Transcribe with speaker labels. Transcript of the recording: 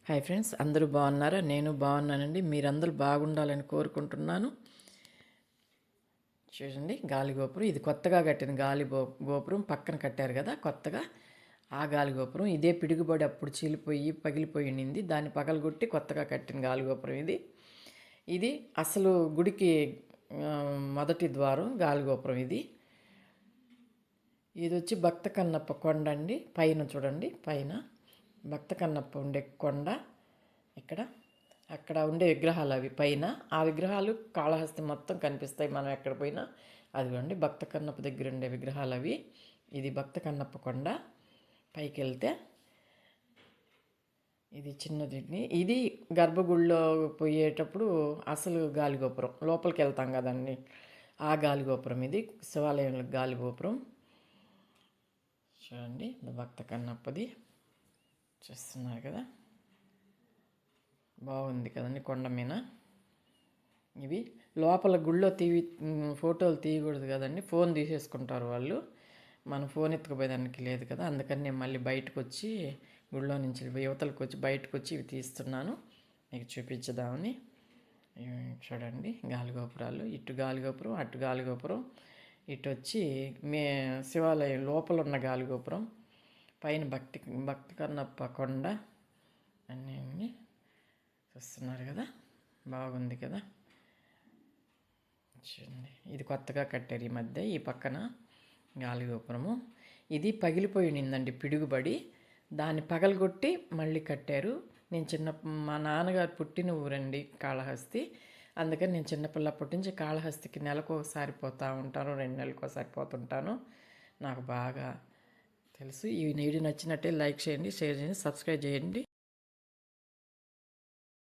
Speaker 1: Hi friends, అందరూ బాగున్నారా? నేను బాగున్నానండి. మీరందరూ బాగుండాలని కోరుకుంటున్నాను. చూడండి, గాలి గోపురం ఇది కొత్తగా కట్టిన గోపురం పక్కన కట్టారు కదా కొత్తగా. ఆ గాలి గోపురం ఇదే పిడుగుబడి అప్పుడు చీలిపోయి పగిలిపోయి ఉండింది. దాన్ని పగలగొట్టి కొత్తగా కట్టిన గాలి గోపురం ఇది. ఇది అసలు గుడికి మొదటి ద్వారం గాలి గోపురం ఇది. ఇది వచ్చి భక్త కన్నప్ప కొండ అండి. పైన చూడండి, పైన భక్త కన్నప్ప ఉండే కొండ. ఇక్కడ అక్కడ ఉండే విగ్రహాలు అవి పైన. ఆ విగ్రహాలు కాళహస్తి మొత్తం కనిపిస్తాయి మనం ఎక్కడ పోయినా. అదిగోండి భక్త కన్నప్ప దగ్గర ఉండే విగ్రహాలు అవి. ఇది భక్త కన్నప్ప కొండ. పైకి వెళ్తే ఇది చిన్నది. ఇది గర్భగుడిలో పోయేటప్పుడు అసలు గాలిగోపురం లోపలికి వెళ్తాం కదండి, ఆ గాలిగోపురం ఇది. శివాలయంలో గాలిగోపురం చూడండి. భక్త కన్నప్పది చూస్తున్నారు కదా, బాగుంది కదండి కొండ మీద. ఇవి లోపల గుళ్ళో ఫోటోలు తీయకూడదు కదండి, ఫోన్ తీసేసుకుంటారు వాళ్ళు. మన ఫోన్ ఎత్తుకుపోయేదానికి లేదు కదా, అందుకని నేను మళ్ళీ బయటకు వచ్చి గుళ్ళో నుంచి యువతలకు వచ్చి బయటకు వచ్చి ఇవి తీస్తున్నాను మీకు చూపించదామని. చూడండి గాలిగోపురాలు, ఇటు గాలిగోపురం అటు గాలిగోపురం, ఇటు వచ్చి శివాలయం లోపల ఉన్న గాలిగోపురం, పైన భక్తి కన్నప్ప కొండ అన్నీ చూస్తున్నారు కదా, బాగుంది కదా. చూడండి, ఇది కొత్తగా కట్టారు ఈ మధ్య. ఈ పక్కన గాలిగోపురము ఇది పగిలిపోయి ఉండిందండి పిడుగుబడి, దాన్ని పగలగొట్టి మళ్ళీ కట్టారు. నేను మా నాన్నగారు పుట్టిన ఊరండి కాళహస్తి. అందుకని నేను చిన్నపిల్లప్పటి నుంచి కాళహస్తికి నెలకు ఒకసారి పోతూ ఉంటాను, 2 నెలలకు ఒకసారి పోతుంటాను. నాకు బాగా తెలుసు. ఈ వీడియో నచ్చినట్టే లైక్ చేయండి, షేర్ చేయండి, సబ్స్క్రైబ్ చేయండి.